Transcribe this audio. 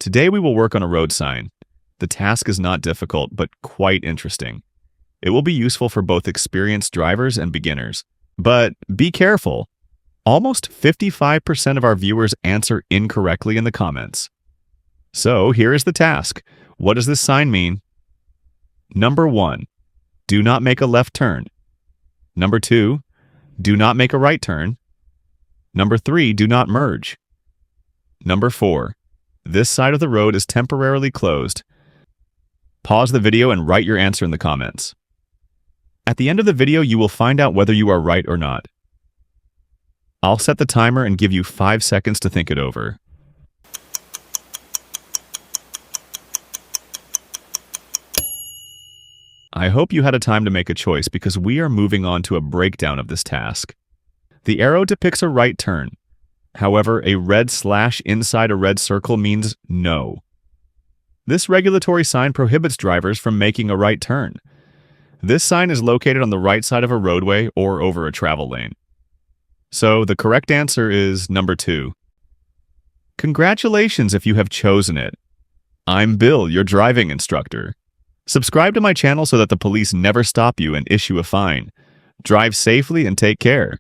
Today we will work on a road sign. The task is not difficult, but quite interesting. It will be useful for both experienced drivers and beginners. But be careful. Almost 55% of our viewers answer incorrectly in the comments. So here is the task. What does this sign mean? Number 1, do not make a left turn. Number 2, do not make a right turn. Number 3, do not merge. Number 4, this side of the road is temporarily closed. Pause the video and write your answer in the comments. At the end of the video, you will find out whether you are right or not. I'll set the timer and give you 5 seconds to think it over. I hope you had a time to make a choice because we are moving on to a breakdown of this task. The arrow depicts a right turn. However, a red slash inside a red circle means no. This regulatory sign prohibits drivers from making a right turn. This sign is located on the right side of a roadway or over a travel lane. So the correct answer is number 2. Congratulations if you have chosen it. I'm Bill, your driving instructor. Subscribe to my channel so that the police never stop you and issue a fine. Drive safely and take care.